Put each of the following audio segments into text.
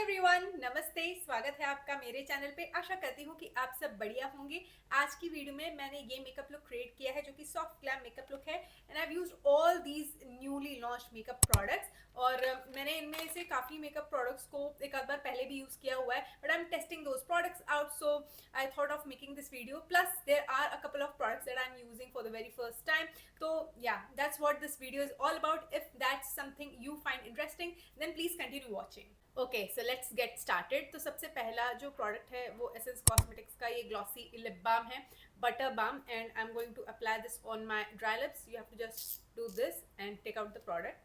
Everyone, नमस्ते। स्वागत है आपका मेरे चैनल पे। आशा करती हूँ कि आप सब बढ़िया होंगे। आज की वीडियो में मैंने ये मेकअप लुक क्रिएट किया है जो कि सॉफ्ट ग्लैम मेकअप लुक है and I used all these newly launch makeup products. और मैंने इनमें से काफ़ी मेकअप प्रोडक्ट्स को एक आध बार पहले भी यूज़ किया हुआ है, but I am testing those products out, so I thought of making this video. Plus there are a couple of products that I am using for the very first time. तो yeah that's what this video is all about. If that's something you find interesting then please continue watching. Okay, so let's get started. तो सबसे पहला जो product है वो essence cosmetics का ये glossy lip balm है, butter balm, and I am going to apply this on my dry lips. You have to just do this and take out the product.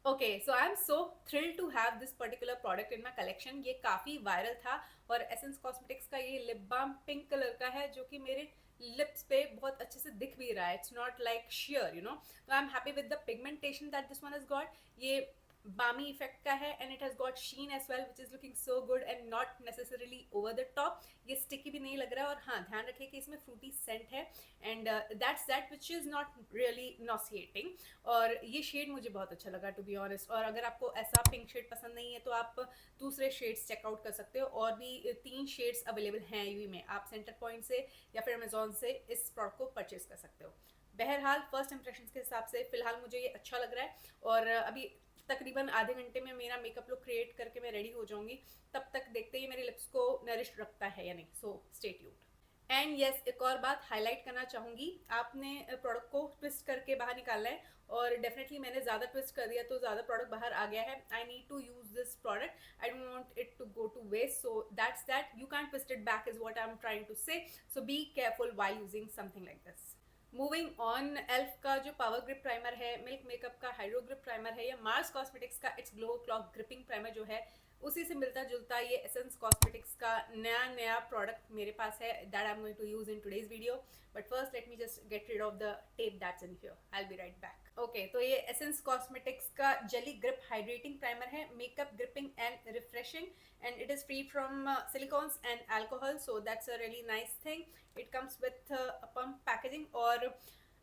Okay, so I am so thrilled to have this particular product in my collection. ये काफ़ी viral था और essence cosmetics का ये lip balm pink colour का है जो कि मेरे लिप्स पे बहुत अच्छे से दिख भी रहा है। It's not like sheer, you know. तो I am happy with the pigmentation that this one has got. ये बामी इफेक्ट का है and it has got sheen as well, which is looking so good and not necessarily over the top. ये sticky भी नहीं लग रहा है। और हाँ, ध्यान रखिए कि इसमें फ्रूटी सेंट है and that's that which is not really nauseating. और ये शेड मुझे बहुत अच्छा लगा, टू बी ऑनेस्ट। और अगर आपको ऐसा पिंक शेड पसंद नहीं है तो आप दूसरे शेड्स चेकआउट कर सकते हो। और भी 3 शेड्स अवेलेबल हैं यूवी में। आप सेंटर पॉइंट से या फिर अमेजोन से इस प्रोडक्ट को परचेज कर सकते हो। बहरहाल फर्स्ट इंप्रेशन के हिसाब से फिलहाल मुझे ये अच्छा लग रहा है। और अभी तकरीबन आधे घंटे में मेरा मेकअप लुक क्रिएट करके मैं रेडी हो जाऊंगी। तब तक देखते ही मेरे लिप्स को नरिश रखता है या नहीं। So stay tuned. And yes, एक और बात हाईलाइट करना चाहूँगी। आपने प्रोडक्ट को ट्विस्ट करके बाहर निकालना है और डेफिनेटली मैंने ज़्यादा ट्विस्ट कर दिया तो ज़्यादा प्रोडक्ट बाहर आ गया है। I need to use this product. I don't want it to go to waste, so that's that. You can twist it back is what I am trying to say. So be careful while using something like this. Moving on, Elf का जो power grip primer है, Milk Makeup का hydro grip primer है, या Mars cosmetics का it's glow clock gripping primer जो है, उसी से मिलता जुलता ये एसेंस कॉस्मेटिक्स का नया प्रोडक्ट मेरे पास है that I am going to use in today's video. But first let me just get rid of the tape that's in here. I will be right back. Okay, तो ये Essence cosmetics का jelly grip hydrating primer है, makeup gripping and refreshing, and it is free from silicones and alcohol, so that's a really nice thing. It comes with a pump packaging। और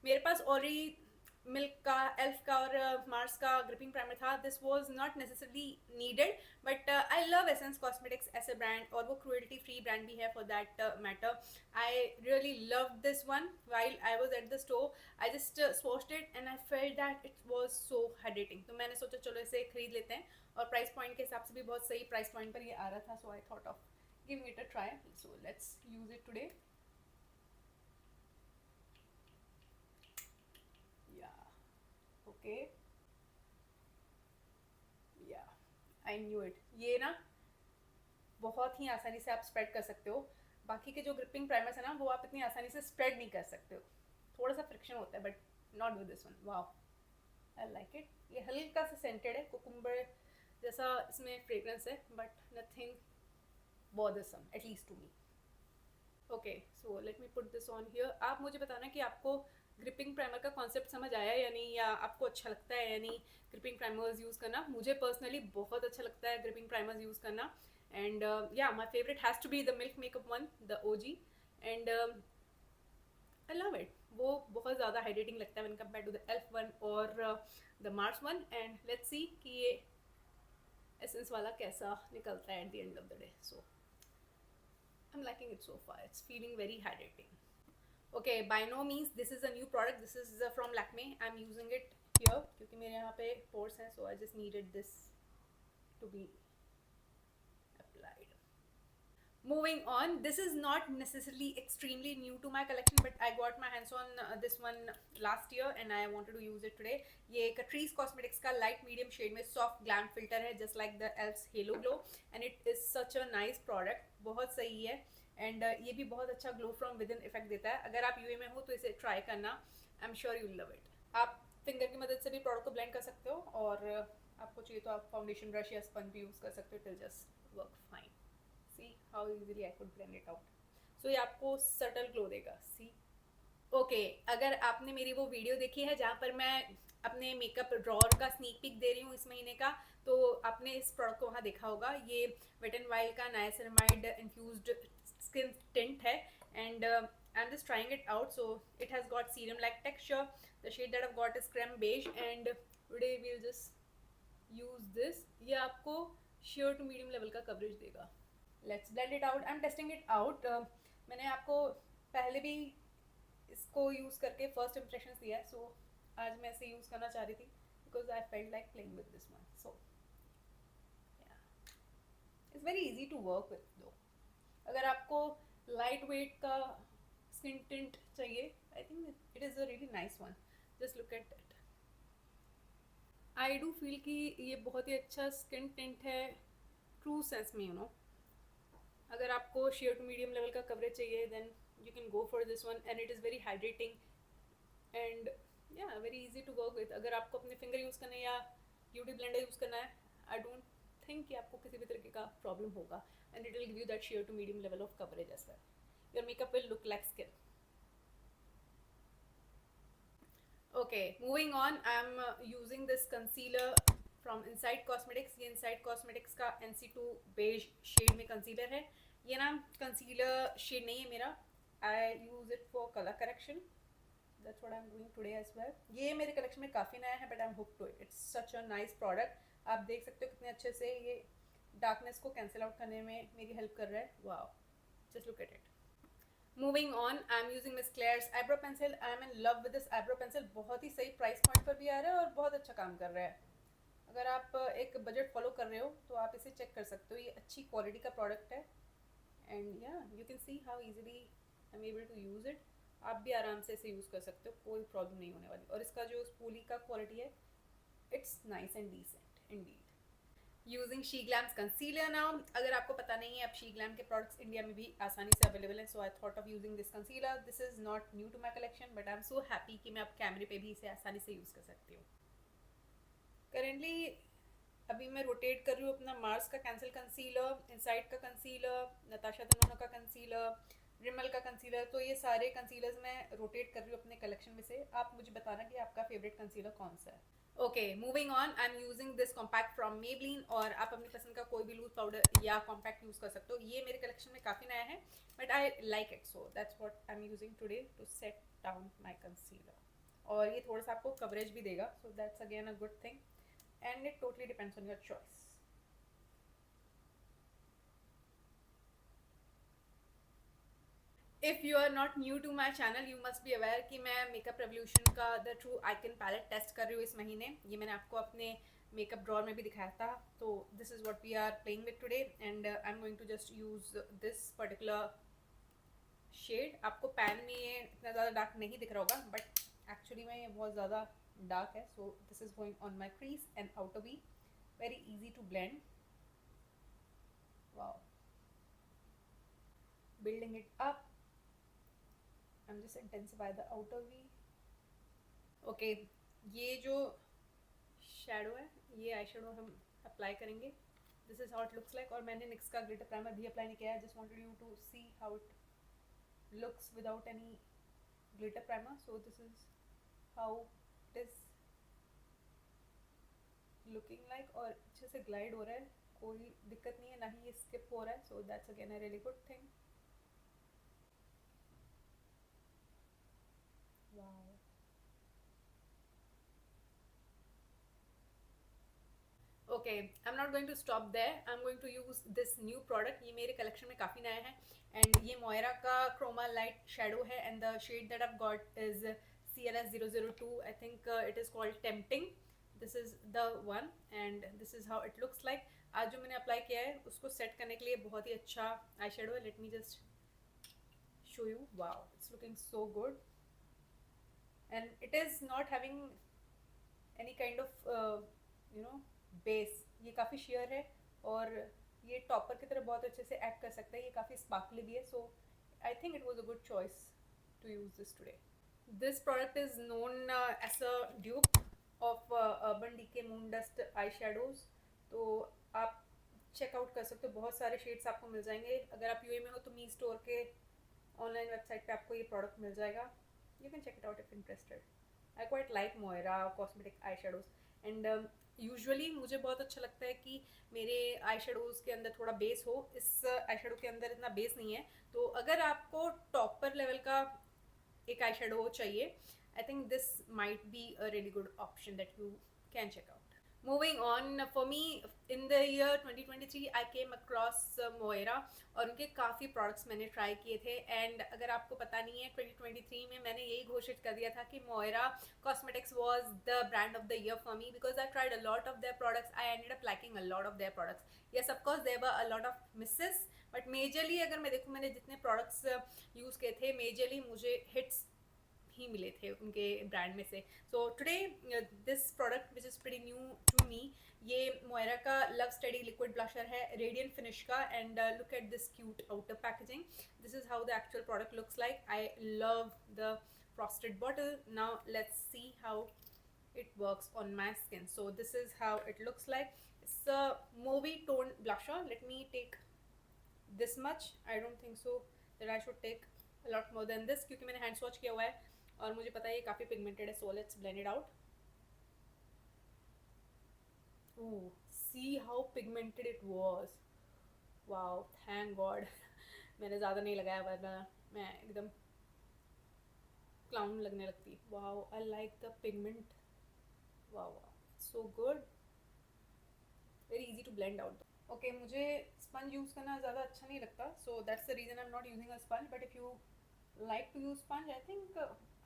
मेरे पास already Milk का, Elf का और मार्स का gripping primer था। This was not necessarily needed, but I love Essence cosmetics as a brand, और वो क्रूएल्टी फ्री ब्रांड भी है for that matter. I really love this one while I was at the store. I just swatched it and I felt that it was so hydrating. तो मैंने सोचा चलो इसे खरीद लेते हैं। और प्राइस पॉइंट के हिसाब से भी बहुत सही प्राइस पॉइंट पर ये आ रहा था, so I thought of giving it a try. So let's use it today. Yeah okay, yeah I knew it. ये ना बहुत ही आसानी से आप स्प्रेड कर सकते हो। बाकी के जो ग्रिपिंग प्राइमर्स है ना, वो आप इतनी आसानी से स्प्रेड नहीं कर सकते हो। थोड़ा सा फ्रिक्शन होता है, but not with this one. Wow, I like it. ये हल्का सा सेंटेड है, कुकुम्बर जैसा इसमें फ्रेग्रेंस है, but nothing bothersome, at least to me. Okay, so let me put this on here. आप मुझे बताना कि आपको ग्रिपिंग प्राइमर का कॉन्सेप्ट समझ आया या नहीं, या आपको अच्छा लगता है या नहीं ग्रिपिंग प्राइमर्स यूज़ करना। मुझे पर्सनली बहुत अच्छा लगता है ग्रिपिंग प्राइमर्स यूज़ करना। And yeah my favourite has to be the Milk Makeup one, the OG। And I love it. वो बहुत ज़्यादा हाइड्रेटिंग लगता है when compare to the Elf one और the Mars one. And let's see कि ये Essence वाला कैसा निकलता है at the end of the day. So I'm liking it so far. It's feeling very hydrating. Okay, by no means this is a new product. This is from Lakme. I'm using it here क्योंकि मेरे यहाँ पे pores हैं, so I just needed this to be applied. Moving on, this is not necessarily extremely new to my collection, but I got my hands on this one last year and I wanted to use it today. ये Catrice Cosmetics का light medium shade में soft glam filter है, just like the Elf's Halo Glow, and it is such a nice product. बहुत सही है and ये भी बहुत अच्छा glow from with in effect देता है। अगर आप यूए में हो तो इसे ट्राई करना, I am sure you love it. आप फिंगर की मदद से भी प्रोडक्ट को ब्लेंड कर सकते हो, और आपको चाहिए तो आप फाउंडेशन ब्रश या स्पंज भी यूज़ कर सकते हो। Till just work fine. See how easily I could blend it out. So ये आपको सटल ग्लो देगा। सी ओके, अगर आपने मेरी वो वीडियो देखी है जहाँ पर मैं अपने मेकअप ड्रॉर का स्नीक पिक दे रही हूँ इस महीने का, तो आपने इस प्रोडक्ट को वहाँ देखा होगा। ये वेट एंड वाइल्ड का नाइसिनामाइड इन्फ्यूज्ड स्किन टिंट है and I'm just trying it out. So it has got serum like texture. The shade that I've got is creme beige, and today we'll just use this. ये आपको sheer to medium level का coverage देगा. Let's blend it out. I'm testing it out. मैंने आपको पहले भी इसको use करके फर्स्ट इम्प्रेशंस दिया है, सो आज मैं इसे यूज़ करना चाह रही थी because I felt like playing with this one. So it's very easy to work with though. अगर आपको लाइट वेट का स्किन टिंट चाहिए, I think it is a really nice one. Just look at it. I do feel कि ये बहुत ही अच्छा skin tint है ट्रू सेंस में, यू नो. अगर आपको शेयर टू मीडियम लेवल का कवरेज चाहिए then you can go for this one, and it is very hydrating and yeah very easy to work with. अगर आपको अपने फिंगर यूज़ करना है या ब्यूटी ब्लेंडर यूज़ करना है, आई डोंट थिंक कि आपको किसी भी तरीके का प्रॉब्लम होगा, and it will give you that sheer to medium level of coverage as well. Your makeup will look like skin. Okay, moving on, I'm using this concealer from Inside Cosmetics. ये Inside Cosmetics का NC2 beige shade में concealer है. ये ना concealer shade नहीं है मेरा. I use it for color correction. That's what I'm doing today as well. ये मेरे collection में काफ़ी नया है, but I'm hooked to it. It's such a nice product. आप देख सकते हो कितने अच्छे से ये darkness को cancel out करने में मेरी help कर रहा है. Wow, just look at it. Moving on, I'm using Miss Claire's eyebrow pencil. I'm in love with this eyebrow pencil. बहुत ही सही प्राइस पॉइंट पर भी आ रहा है और बहुत अच्छा काम कर रहा है. अगर आप एक बजट फॉलो कर रहे हो तो आप इसे चेक कर सकते हो. ये अच्छी क्वालिटी का प्रोडक्ट है, and yeah you can see how easily I am able to use it. आप भी आराम से इसे यूज़ कर सकते हो, कोई प्रॉब्लम नहीं होने वाली. और इसका जो स्पूली का क्वालिटी है, it's nice and decent indeed. Using Sheglam's concealer now. अगर आपको पता नहीं है, अब शी ग्लैम के प्रोडक्ट्स इंडिया में भी आसानी से अवेलेबल है, so I thought of using this concealer. This is not new to my collection, but I am so happy कि मैं अब कैमरे पे भी इसे आसानी से यूज़ कर सकती हूँ. करेंटली अभी मैं रोटेट कर रही हूँ अपना मार्स का कैंसिल कंसीलर, इनसाइड का कंसीलर, नताशा दनोना का कंसीलर, रिमल का कंसीलर. तो ये सारे कंसीलर्स मैं रोटेट कर रही हूँ अपने कलेक्शन में से. आप मुझे बताना कि आपका फेवरेट कंसीलर कौन सा है. Okay, moving on, I am using this compact from Maybelline. और आप अपनी पसंद का कोई भी लूज पाउडर या कॉम्पैक्ट यूज़ कर सकते हो. ये मेरे कलेक्शन में काफ़ी नया है, but I like it, so that's what I am using today to set down my concealer. और ये थोड़ा सा आपको कवरेज भी देगा, so that's again a good thing, and it totally depends on your choice. If you are not new to my channel, you must be aware कि मैं makeup revolution का the true icon palette test कर रही हूँ इस महीने. ये मैंने आपको अपने मेकअप ड्रॉर में भी दिखाया था. तो this is what we are playing with today, and I am going to just use this particular shade. आपको पैन में ये इतना ज़्यादा डार्क नहीं दिख रहा होगा, बट एक्चुअली में ये बहुत ज़्यादा डार्क है. So this is going on my crease and outer V. Very easy to blend. Wow, building it up. I'm just intensify the outer V. Okay, ये जो शेडो है, ये आई शेडो हम अप्लाई करेंगे. This is how it looks like. और मैंने निक्स का glitter primer भी अप्लाई नहीं किया है. Just wanted you to see how it looks without any glitter primer. So this is how it is looking like. और अच्छे से ग्लाइड हो रहा है, कोई दिक्कत नहीं है, ना ही ये स्किप हो रहा है. So that's again a really good thing. Wow. Okay, I am not going to stop there. I am going to use this new product. ये मेरे कलेक्शन में काफ़ी नया है, एंड ये मोयरा का क्रोमा लाइट शेडो है, and the shade that I got is CLS002. I think it is called tempting. This is the one, and this is how it looks like. आज जो मैंने अप्लाई किया है उसको set करने के लिए बहुत ही अच्छा आई शेडो है. Let me just show you. Wow, it's looking so good, and it is not having any kind of you know base. ये काफ़ी शेयर है, और ये टॉपर की तरह बहुत अच्छे से एक्ट कर सकता है. ये काफ़ी स्पार्कली भी है, so I think it was a good choice to use this today. This product is known as a dupe of Urban Decay Moon Dust eye shadows. तो आप चेकआउट कर सकते हो, बहुत सारे शेड्स आपको मिल जाएंगे. अगर आप यूए में हो तो मी स्टोर के ऑनलाइन वेबसाइट पे आपको ये प्रोडक्ट मिल जाएगा. You can check it out if interested. I quite like Moira cosmetic eyeshadows, and usually मुझे बहुत अच्छा लगता है कि मेरे आई शेडोज़ के अंदर थोड़ा बेस हो, इस आई शेडो के अंदर इतना बेस नहीं है। तो अगर आपको टॉपर लेवल का एक आई शेडो चाहिए, I think this might be a really good option that you can check out. Moving on, for me, in the year 2023 I came across Moira और उनके काफ़ी प्रोडक्ट्स मैंने ट्राई किए थे। And अगर आपको पता नहीं है, 2023 में मैंने यही घोषित कर दिया था कि Moira Cosmetics was the brand of the year for me because I tried a lot of their products. I ended up liking a lot of their products. Yes, of course there were a lot of misses, but majorly अगर मैं देखूँ, मैंने जितने products use किए थे, majorly मुझे hits ही मिले थे उनके ब्रांड में से। So today this product which is pretty new to me, ये मोयरा का लव स्टडी लिक्विड ब्लशर है, रेडियंट फिनिश का। And look at this cute outer packaging. This is how the actual product looks like. I love the frosted bottle. Now let's see how it works on my skin. So this is how it looks like. It's a movie tone blusher. Let me take this much. I don't think so that I should take a lot more than this क्योंकि मैंने hand swatch किया हुआ है और मुझे पता है ये काफ़ी पिगमेंटेड है। So let's blend it out. Oh, see how pigmented it was. Wow, thank God मैंने ज़्यादा नहीं लगाया वरना मैं एकदम क्लाउन लगने लगती। Wow, I like the pigment. Wow wow, so good, very easy to blend out. Okay, मुझे स्पंज यूज़ करना ज़्यादा अच्छा नहीं लगता, so that's the reason I am not using a sponge. But if you like to use sponge, I think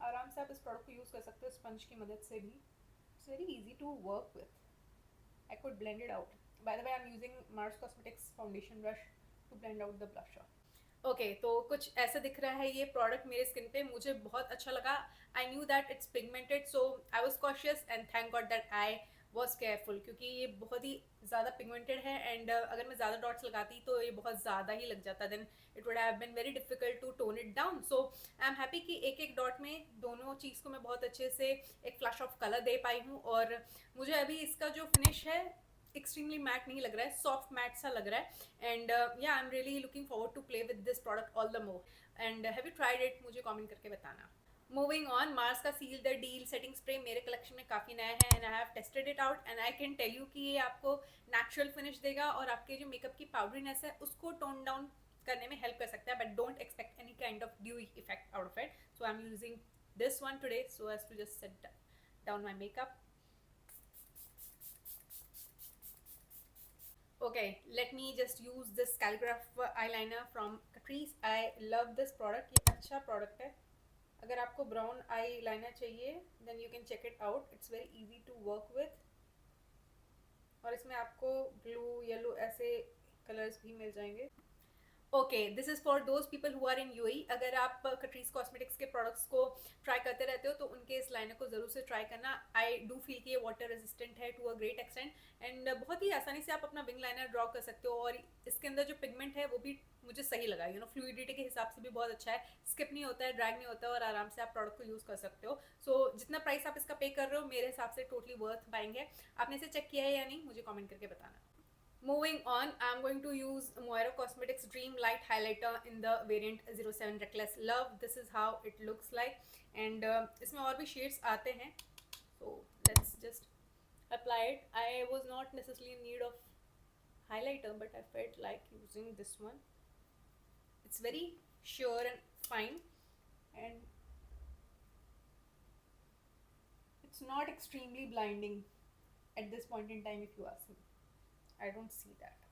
आराम से आप इस प्रोडक्ट को यूज़ कर सकते हो स्पंज की मदद से भी। It's very easy to work with. I could blend it out. By the way, I'm using Mars Cosmetics foundation brush to blend out the blusher. Okay, तो कुछ ऐसा दिख रहा है ये प्रोडक्ट मेरे स्किन पे। मुझे बहुत अच्छा लगा। I knew that it's pigmented, so I was cautious and thank God that I was careful, क्योंकि ये बहुत ही ज़्यादा पिगमेंटेड है। एंड अगर मैं ज़्यादा डॉट्स लगाती तो ये बहुत ज़्यादा ही लग जाता, then it would have been very difficult to tone it down. So I am happy कि एक एक डॉट में दोनों चीज़ को मैं बहुत अच्छे से एक फ्लैश ऑफ कलर दे पाई हूँ। और मुझे अभी इसका जो फिनिश है एक्सट्रीमली मैट नहीं लग रहा है, सॉफ्ट मैट सा लग रहा है। And yeah I am really looking forward to play with this product all the more. And have you tried it, मुझे कमेंट करके बताना। मूविंग ऑन, मार्स का seal the deal setting spray मेरे कलेक्शन में काफ़ी नया है and I have tested it out and I can tell you कि ये आपको नेचुरल फिनिश देगा और आपके जो मेकअप की पाउडरीनेस है उसको टोन डाउन करने में हेल्प कर सकता है। But don't expect any kind of dew effect out of it. So I am using this one today so as to just set down my makeup. Okay, let me just use this Calligraph eyeliner from Catrice. I love this product. ये अच्छा product है। अगर आपको brown eyeliner चाहिए then you can check it out. It's very easy to work with. और इसमें आपको blue, yellow ऐसे colors भी मिल जाएंगे। Okay, this is for those people who are in UAE. अगर आप कट्रीज कॉस्मेटिक्स के प्रोडक्ट्स को ट्राई करते रहते हो तो उनके इस लाइनर को ज़रूर से ट्राई करना। आई डू फील कि ये वाटर रेजिस्टेंट है to a great extent and बहुत ही आसानी से आप अपना विंग लाइनर ड्रॉ कर सकते हो। और इसके अंदर जो पिगमेंट है वो भी मुझे सही लगा, यू नो फ्लूइडिटी के हिसाब से भी बहुत अच्छा है, स्किप नहीं होता है, ड्रैग नहीं होता है और आराम से आप प्रोडक्ट को यूज़ कर सकते हो। सो जितना प्राइस आप इसका पे कर रहे हो मेरे हिसाब से टोटली वर्थ बाइंग है। आपने इसे चेक किया है या नहीं, मुझे कमेंट करके बताना। Moving on, I'm going to use Moira Cosmetics Dream Light Highlighter in the variant 07 Reckless Love. This is how it looks like. And इसमें और भी shades आते हैं. So let's just apply it. I was not necessarily in need of highlighter, but I felt like using this one. It's very sure and fine, and it's not extremely blinding at this point in time if you ask me. I don't see that.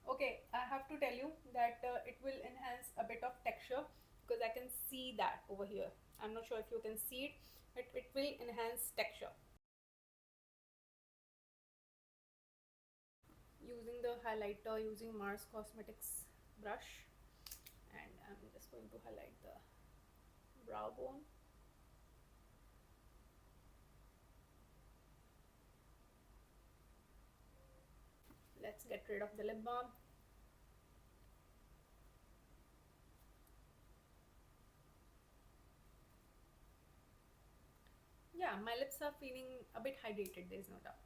Okay, I have to tell you that it will enhance a bit of texture because I can see that over here. I'm not sure if you can see it, but it will enhance texture. Using the highlighter, using Mars Cosmetics brush, and I'm just going to highlight the brow bone. Let's get rid of the lip balm. Yeah, my lips are feeling a bit hydrated, there's no doubt.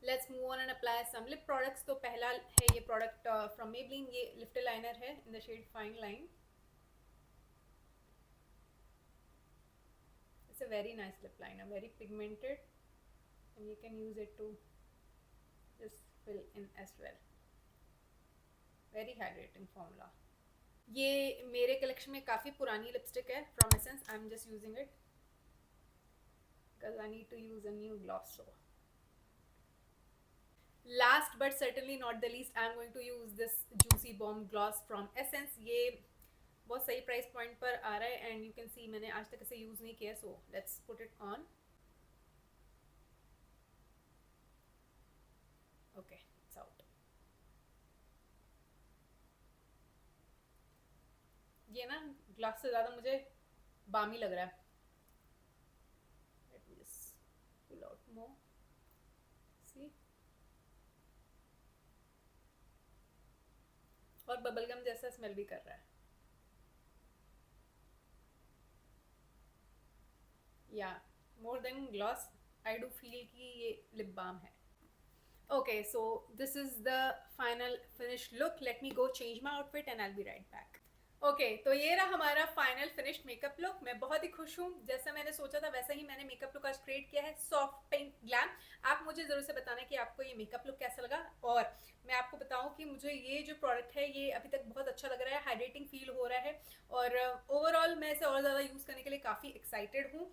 Let's move on and apply some lip products. तो पहला है ये product from Maybelline, ये lift liner है in the shade Fine Line. It's a very nice lip liner, very pigmented. and you can use it to just fill in as well. Very hydrating formula. ये मेरे collection में काफ़ी पुरानी lipstick है from essence. I am just using it because I need to use a new gloss. So last but certainly not the least, I am going to use this Juicy Bomb gloss from Essence. ये बहुत सही price point पर आ रहा है and you can सी मैंने आज तक इसे यूज़ नहीं किया. So let's put it on. Okay, it's out. ये ना ग्लास से ज़्यादा मुझे बामी लग रहा है. Let me just pull out more. See, और बबलगम जैसा स्मेल भी कर रहा है. Yeah more than gloss I do feel कि ये लिप बाम है. Okay, so this is the final finished look. Let me go change my outfit and I'll be right back. Okay तो ये रहा हमारा फाइनल फिनिश्ड मेकअप लुक. मैं बहुत ही खुश हूँ. जैसा मैंने सोचा था वैसा ही मैंने मेकअप लुक आज क्रिएट किया है. Soft pink glam. आप मुझे ज़रूर से बताना कि आपको ये मेकअप लुक कैसा लगा. और मैं आपको बताऊँ कि मुझे ये जो प्रोडक्ट है ये अभी तक बहुत अच्छा लग रहा है. हाइड्रेटिंग फील हो रहा है और ओवरऑल मैं इसे और ज़्यादा यूज़ करने के लिए काफ़ी एक्साइटेड हूँ.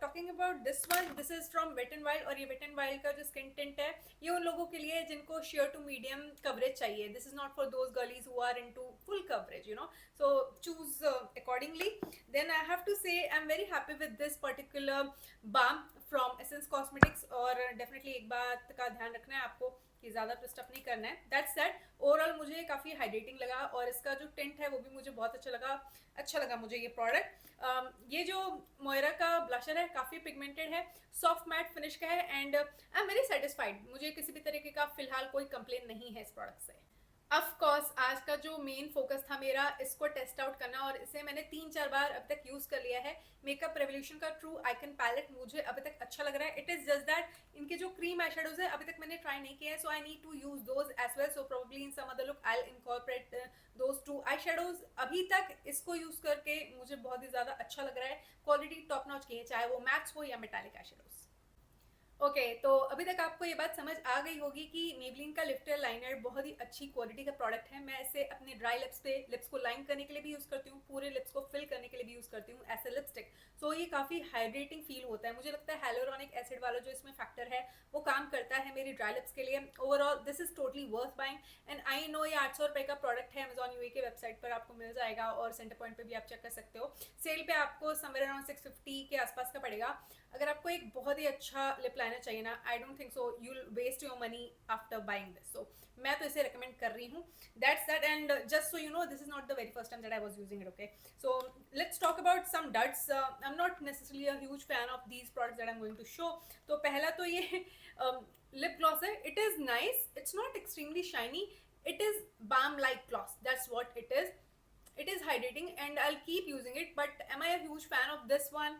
Talking about this one, this is from wet and wild. और ये वेट एंड वाइल्ड का जो स्किन टिंट है ये उन लोगों के लिए है जिनको शेयर टू मीडियम कवरेज चाहिए. This is not for those girlies who are into full coverage, you know. So choose accordingly. Then I have to say I'm very happy with this particular balm from Essence Cosmetics. और definitely एक बात का ध्यान रखना है आपको कि ज़्यादा ट्विस्ट अप नहीं करना है. That's that. ओवरऑल मुझे काफ़ी हाइड्रेटिंग लगा और इसका जो टिंट है वो भी मुझे बहुत अच्छा लगा मुझे ये प्रोडक्ट. ये जो मोयरा का ब्लशर है काफ़ी पिगमेंटेड है, सॉफ्ट मैट फिनिश का है and I am very satisfied. मुझे किसी भी तरीके का फिलहाल कोई कंप्लेन नहीं है इस प्रोडक्ट से. ऑफ कोर्स आज का जो मेन फोकस था मेरा इसको टेस्ट आउट करना और इसे मैंने 3-4 बार अब तक यूज़ कर लिया है. मेकअप रेवोल्यूशन का ट्रू आइकन पैलेट मुझे अभी तक अच्छा लग रहा है. इट इज़ जस्ट दैट इनके जो क्रीम आई शेडोज है अभी तक मैंने ट्राई नहीं किया है. So I need to use those as well. So probably in some other look I will incorporate those to eye shadows. अभी तक इसको यूज़ करके मुझे बहुत ही ज़्यादा अच्छा लग रहा है. क्वालिटी टॉप नॉच की है चाहे वो मैट्स हो या मेटालिक आई शेडोज. ओके तो अभी तक आपको ये बात समझ आ गई होगी कि मेबलिन का लिफ्टर लाइनर बहुत ही अच्छी क्वालिटी का प्रोडक्ट है. मैं इसे अपने ड्राई लिप्स पे लिप्स को लाइन करने के लिए भी यूज़ करती हूँ, पूरे लिप्स को फिल करने के लिए भी यूज़ करती हूँ एज ए लिपस्टिक. सो ये काफ़ी हाइड्रेटिंग फील होता है. मुझे लगता है हाइलुरोनिक एसिड वाला जो इसमें फैक्टर है वो काम करता है मेरी ड्राई लिप्स के लिए. Overall this is totally worth buying and I know ये 800 रुपये का प्रोडक्ट है. अमेजॉन यूए के वेबसाइट पर आपको मिल जाएगा और सेंटर पॉइंट पर भी आप चेक कर सकते हो. सेल पे आपको समवेयर अराउंड 650 के आसपास का पड़ेगा. अगर आपको एक बहुत ही अच्छा लिप लाइनर चाहिए ना, I don't think so you will waste your money after buying this. So मैं तो इसे रिकमेंड कर रही हूँ. That's that and just so you know this is not the very first time that I was using it. Okay so let's talk about some duds. I am not necessarily a huge fan of these products that I am going to show. तो पहला तो ये lip gloss है. It is nice. It's not extremely shiny. It is balm like gloss. That's what it is. It is hydrating and I'll keep using it. But am I a huge fan of this one?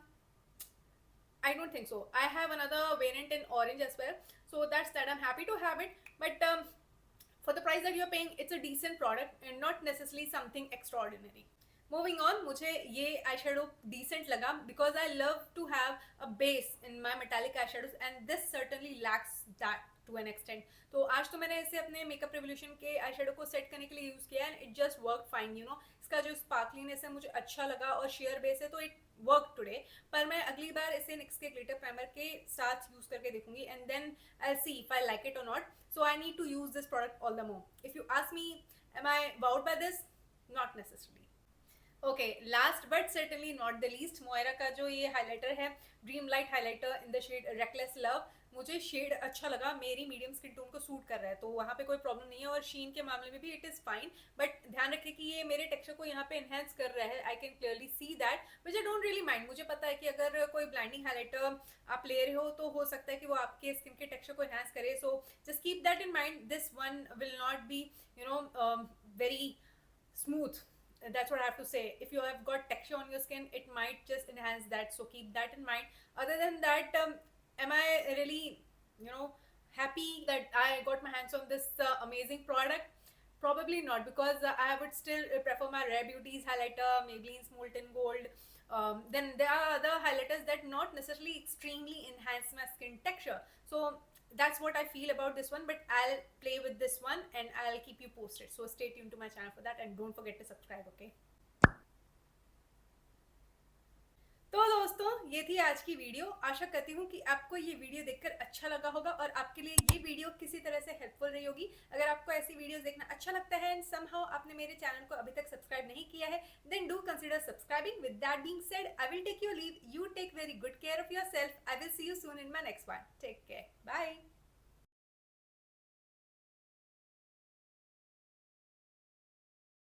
I don't think so. I have another variant in orange as well. So that's that. I'm happy to have it. But for the price that you're paying, it's a decent product and not necessarily something extraordinary. Moving on, मुझे ये eyeshadow decent लगा because I love to have a base in my metallic eyeshadows and this certainly lacks that to an extent. तो आज तो मैंने इसे अपने makeup revolution के eyeshadow को सेट करने के लिए यूज़ किया and it just worked fine, you know. इसका जो स्पार्कलीनेस है मुझे अच्छा लगा और शेयर बेस है तो इट वर्क टुडे. पर मैं अगली बार इसे निक्स के ग्लिटर प्राइमर के साथ यूज़ करके देखूंगी and then I see if I like it और not. So I need to use this product all the more. If you ask me am I would buy this, not necessarily. Okay last but certainly not the least, Moira का जो ये highlighter है dream light highlighter in the shade reckless love. मुझे shade अच्छा लगा, मेरी medium skin tone को suit कर रहा है तो वहाँ पे कोई प्रॉब्लम नहीं है. और शीन के मामले में भी इट इज़ फाइन. बट ध्यान रखें कि ये मेरे टेक्सचर को यहाँ पे एनहेंस कर रहा है. I can clearly see that which I don't really mind. मुझे पता है कि अगर कोई ब्लाइंडिंग हाइलाइटर आप ले रहे हो तो हो सकता है कि वो आपके स्किन के टेक्सचर को एनहेंस करे. So just keep that in mind. This one will not be you know very smooth. That's what I have to say. If you have got texture on your skin, it might just enhance that. So keep that in mind. Other than that, am I really, you know, happy that I got my hands on this amazing product? Probably not, because I would still prefer my Rare Beauties highlighter, Maybelline's Molten Gold. Then there are other highlighters that not necessarily extremely enhance my skin texture. So that's what I feel about this one, but I'll play with this one and I'll keep you posted. So stay tuned to my channel for that and don't forget to subscribe, okay? तो दोस्तों, ये थी आज की video. आशा करती हूँ कि आपको ये वीडियो देखकर अच्छा लगा होगा और आपके लिए ये वीडियो किसी तरह से हेल्पफुल रही होगी। अगर आपको ऐसी वीडियोस देखना अच्छा लगता है एंड समहाउ आपने मेरे चैनल को अभी तक सब्सक्राइब नहीं किया है, then do consider subscribing. With that being said, I will take your leave. You take very good care of yourself. I will see you soon in my next one. Take care, bye.